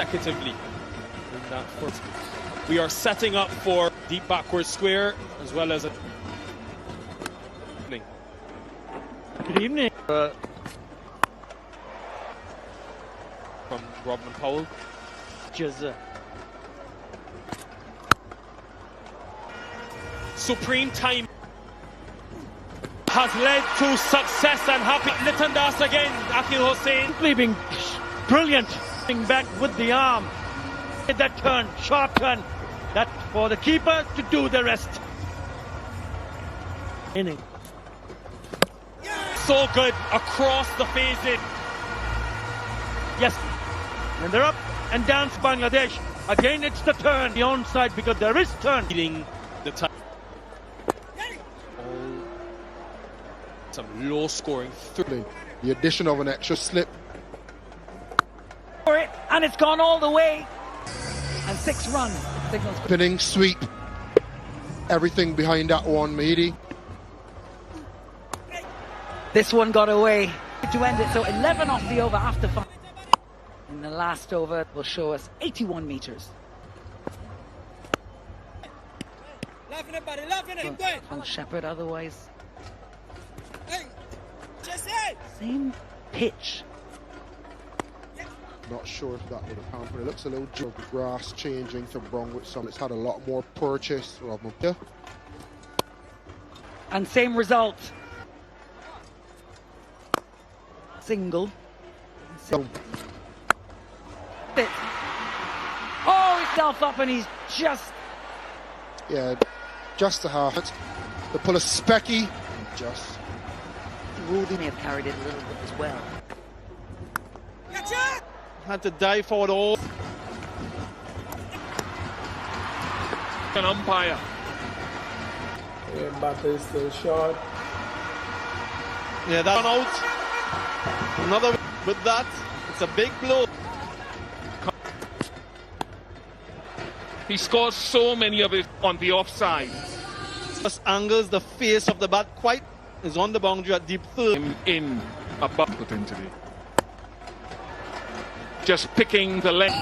consecutively. We are setting up for deep backward square as well as a... Good evening. From Rodman Powell. Supreme time has led to success and happy. Liton Das again, Akil Hussain. Being brilliant. Back with the arm. That turn, sharp turn. That for the keeper to do the rest. Inning. So good across the phases. Yes. And they're up and down to Bangladesh. Again, it's the turn, the onside, because there is turn. Leading the time. Some low scoring. The addition of an extra slip. For it, and it's gone all the way. And 6 runs. Signals. Spinning sweep. Everything behind that one, Mahidi. This one got away to end it. So 11 off the over after 5. And the last over will show us 81 meters. From Shepherd otherwise. Same pitch. Not sure if that would have hampered. It looks a little jog. The grass changing to brown with some. It's had a lot more purchase. Yeah. And same result. Single. So, Oh, himself up and he's just... yeah, just a half. The pull a specky. Just. Rudy may have carried it a little bit as well. Had to dive for it all. An umpire. Mbappe is still short. Yeah, that one out. Another with that. It's a big blow. He scores so many of it on the offside. Just angles the face of the bat quite. Is on the boundary at deep third. In above potentially. Just picking the length.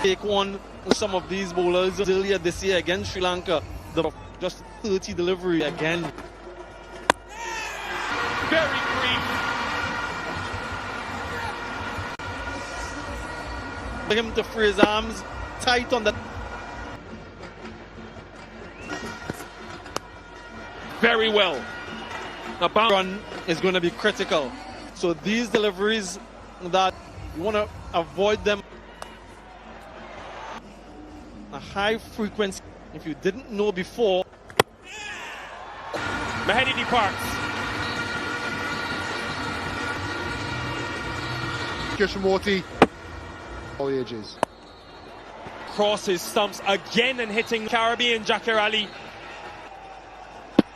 Take one with some of these bowlers earlier this year against Sri Lanka. Just 30 delivery again. Very brief. For him to free his arms tight on the... Very well. The bound run is going to be critical. So these deliveries that you want to avoid them. A high frequency. If you didn't know before. Mahedi departs. Krishnamurti. All ages. Crosses stumps again and hitting Caribbean Jakir Ali.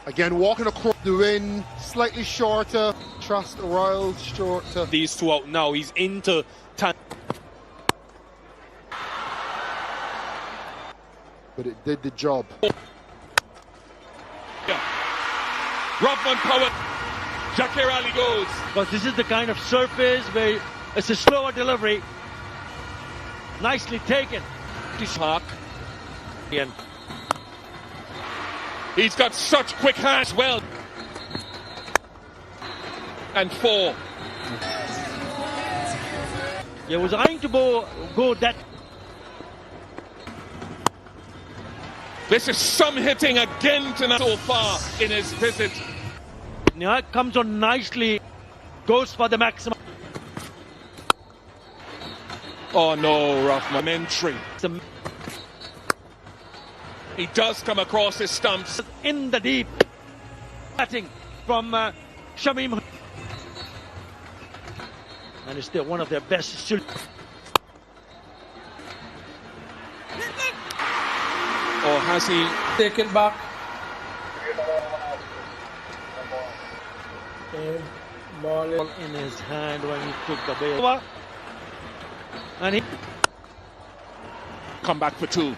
Again, walking across the wind, slightly shorter. Trust Royal shorter. These two out now. He's into but it did the job. Yeah. Rodman Powell. Jakir Ali goes. Because this is the kind of surface where it's a slower delivery. Nicely taken. This Park. And he's got such quick hands. Well. And 4. He was eyeing to go that. This is some hitting again tonight so far in his visit. Now it comes on nicely. Goes for the maximum. Oh no, Rahman entry. He does come across his stumps. In the deep. Batting from Shamim. And it's still one of their best. Or has he Taken back. And ball In his hand when he took the ball. And he come back for 2?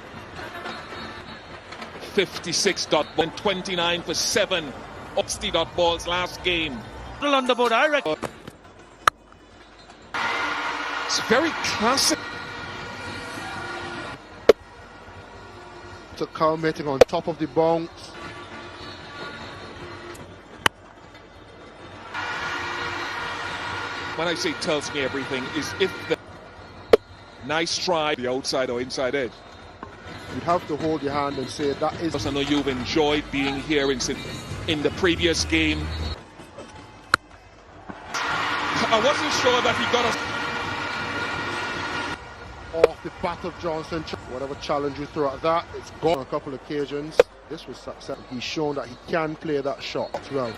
56 dot ball and 29 for 7. 60 dot balls last game. on the board, I reckon. It's very classic. To come hitting on top of the bounce. When I say tells me everything, is if the nice try, the outside or inside edge. You'd have to hold your hand and say that is. I know you've enjoyed being here in the previous game. I wasn't sure that he got us off the bat of Johnson. Whatever challenge you throw at that, it's gone on a couple of occasions. This was success. He's shown that he can play that shot as well.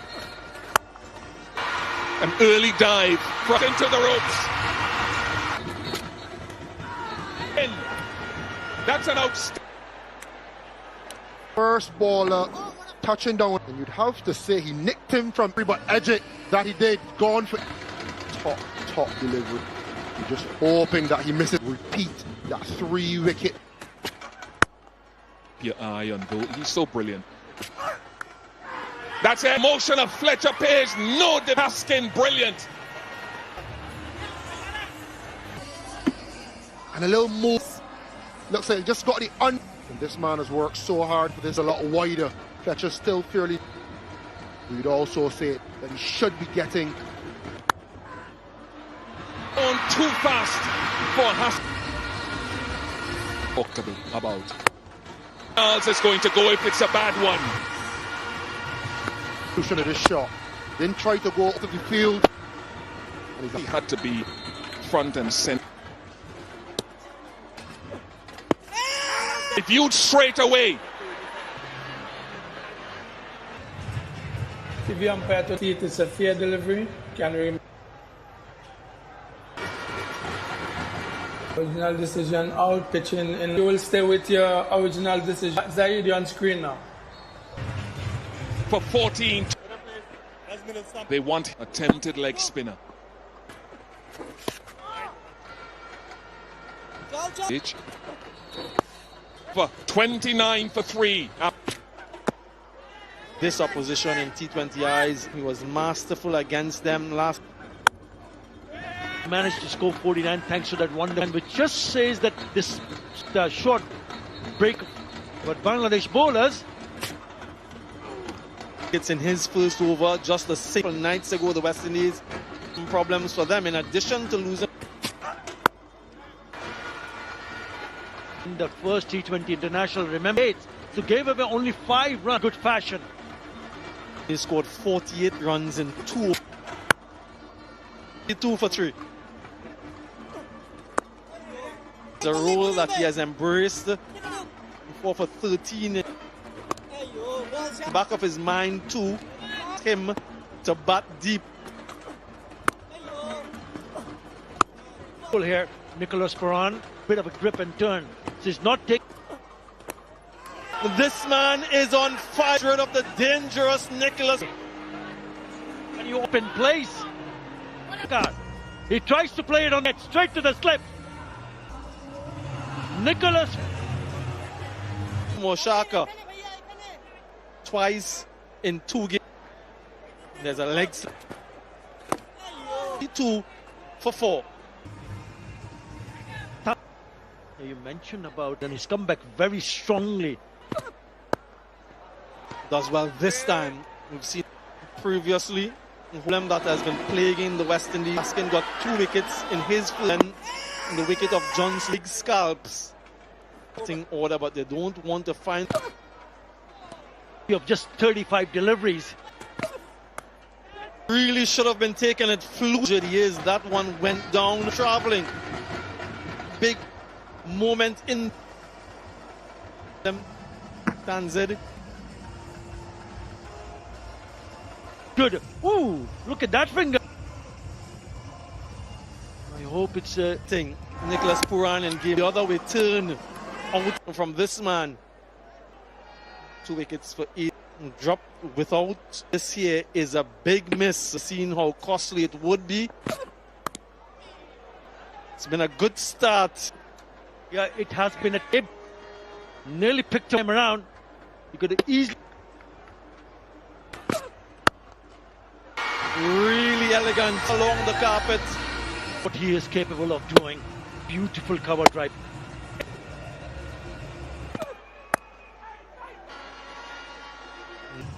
an early dive into the ropes. And that's an outstanding. First baller touching down, and you'd have to say he nicked him from but edge it that he did. Gone for top delivery. You're just hoping that he misses. Repeat that 3-wicket. Your eye on goal. He's so brilliant. That's the emotion of Fletcher Page. No, the Haskin, brilliant. And a little move. Looks like he just got the and this man has worked so hard for this a lot wider. Fletcher's still fairly. We'd also say that he should be getting on too fast for Haskin. Talked about. Else is going to go if it's a bad one. Of this shot. Then try to go out of the field. And He had to be front and center. If viewed straight away. If you umpire to see it is a fair delivery, can we? Original decision out, pitching, and you will stay with your original decision. Zaid, you're on screen now. For 14. They want attempted leg spinner. Pitch. For 29 for 3. This opposition in T20 eyes, he was masterful against them last. Managed to score 49 thanks to that one run, which just says that this short break. But Bangladesh bowlers. It's in his first over just a simple nights ago. The West Indies problems for them in addition to losing. In the first T20 international, remember, so gave away only 5 runs. Good fashion. He scored 48 runs in 2 for 3. The role that he has embraced. 4 for 13. Back of his mind too, him to bat deep. Here, Nicholas Puran, bit of a grip and turn. So he's not taking. This man is on fire of the dangerous Nicholas. And you open place. He tries to play it on net, straight to the slip. Nicholas Moshaka twice in 2 games. There's a leg slip. 2 for 4. You mentioned about, and he's come back very strongly. Does well this time. We've seen previously problem that has been plaguing the West Indies. Haskin got 2 wickets in his and the wicket of John's league scalps. Order, but they don't want to find. Of just 35 deliveries. Really should have been taken. It flew. He is. That one went down traveling. Big moment in them. Tanzid. Good. Ooh, look at that finger. I hope it's a thing. Nicholas Puran and gave the other way turn out from this man. 2 wickets for 8. Drop without this here is a big miss. Seeing how costly it would be. It's been a good start. Yeah, it has been a tip. Nearly picked him around. You could have easily. Really elegant along the carpet. What he is capable of doing. Beautiful cover drive.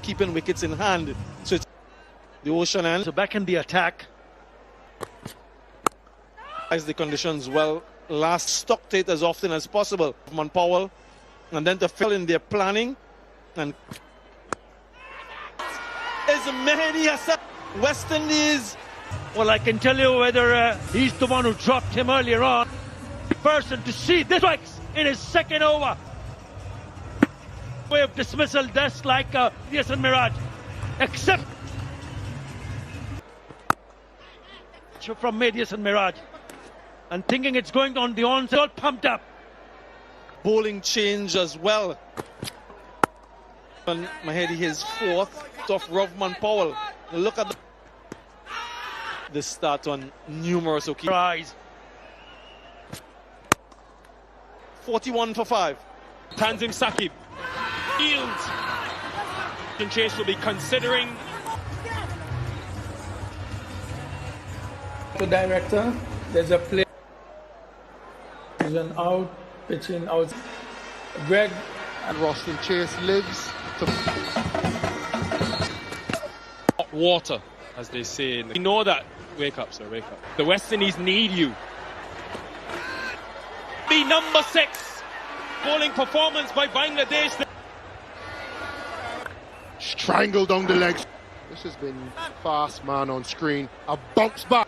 Keeping wickets in hand. So it's the Ocean End. So back in the attack. As the conditions well, last stocked it as often as possible. Rovman Powell, and then to fill in their planning. And is Mehidy Hasan, West Indies. Well, I can tell you whether he's the one who dropped him earlier on. Person to see this strikes in his second over. Way of dismissal, just like Yasin Miraj, except from Yasin Miraj, and thinking it's going on the onside, all pumped up. Bowling change as well. And Mehidy his fourth off Rovman Powell. Look at the start on numerous occasions. 41 for 5. Tanzim Sakib yields. And Chase will be considering. The director, there's a play. Vision out, pitching out. Greg And Roston Chase lives to Hot water, as they say. You know that. Wake up, sir, wake up. The West Indies need you. The number 6 bowling performance by Bangladesh. strangled down the legs. This has been fast man on screen. A bounce back.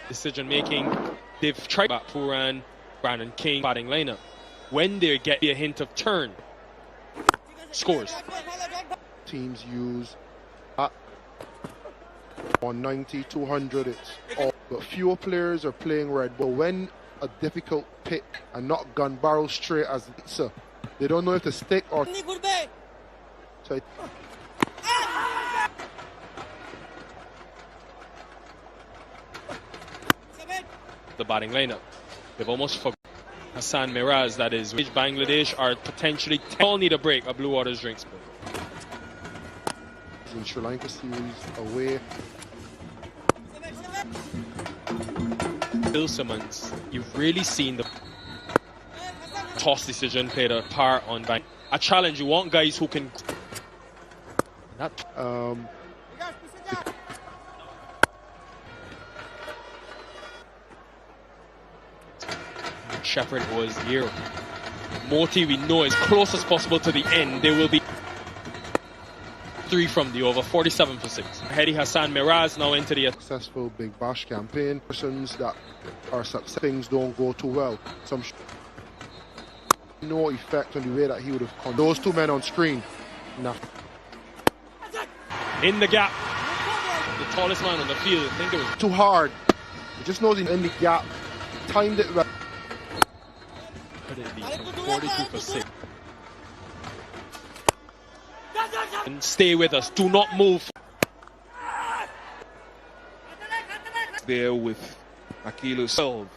Decision making. They've tried back Puran, Brandon King batting lineup. When they get a hint of turn, scores. Teams use at 190, 200. It's all, but fewer players are playing red. But when a difficult pick and not gun barrel straight as so, they don't know if to stick or. So The batting lineup. They've almost forgotten Hasan Miraj, that is, which Bangladesh are potentially all need a break, a Blue Waters drinks. in Sri Lanka series away. Bill Simmons, you've really seen the toss decision played a part on Bang. A challenge, you want guys who can. Shepherd was here. Moti, we know, as close as possible to the end. There will be 3 from the over, 47 for 6. Mehidy Hasan Miraj now into the Successful Big Bash campaign. Persons that are success, things don't go too well. Some no effect on the way that he would have come. Those two men on screen. Nah. in the gap. The tallest man on the field, I think it was Too hard. He just knows he's in the gap. Timed it well. Could it be 42 for 6. And stay with us. Do not move. There with Akilu 12.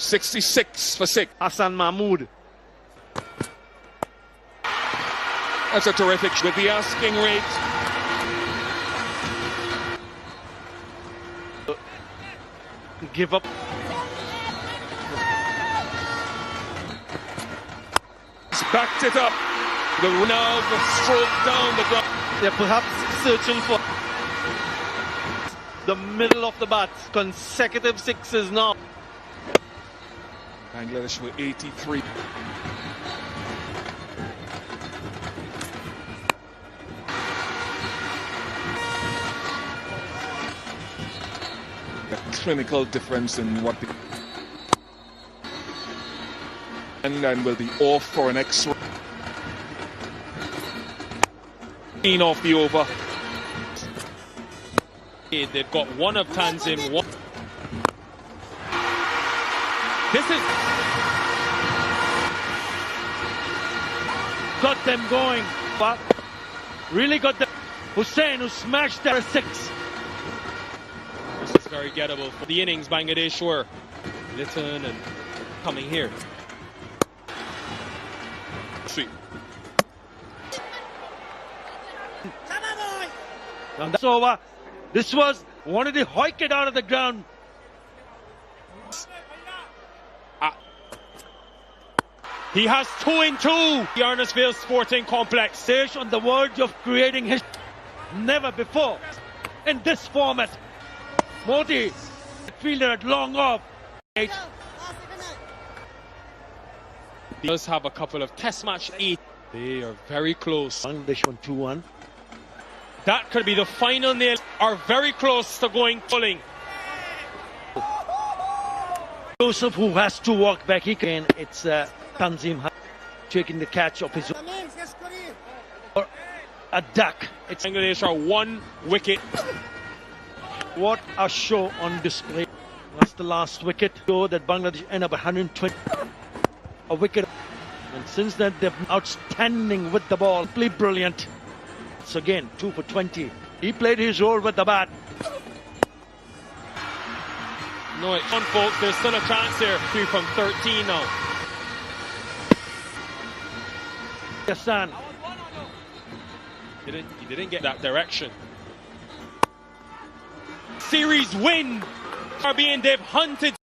$66 for 6. Hassan Mahmood. That's a terrific with the asking rate. Give up. He's backed it up. The now the stroke down the ground. They're perhaps searching for the middle of the bat. Consecutive sixes now. Bangladesh were 83. The clinical difference in what the and will be off for an extra Off the over. They've got one of Tanzim. One. This is Got them going, but really got them. Hussain, who smashed their 6. This is very gettable for the innings. Bangladesh were Litton and coming here. Sweet. And that's over. This was one of the hoiked out of the ground. He has 2 in 2. The Arnasville Sporting Complex. Stage on the verge of creating history. Never before in this format. Moti, fielder at long off. He does have a couple of test match 8. They are very close. Bangladesh won 2-1. That could be the final nail. Are very close to going pulling. Joseph, who has to walk back, he can. It's Tanzim taking the catch of his own. Or a duck. It's Bangladesh are 1 wicket. what a show on display. That's the last wicket. Show that Bangladesh end up 120. A wicket. And since then, they've been outstanding with the ball. Simply brilliant. So again, 2 for 20. He played his role with the bat. No, it's on, folks. There's still a chance here. 3 from 13 now. Hassan. He didn't get that direction. Series win. They've hunted.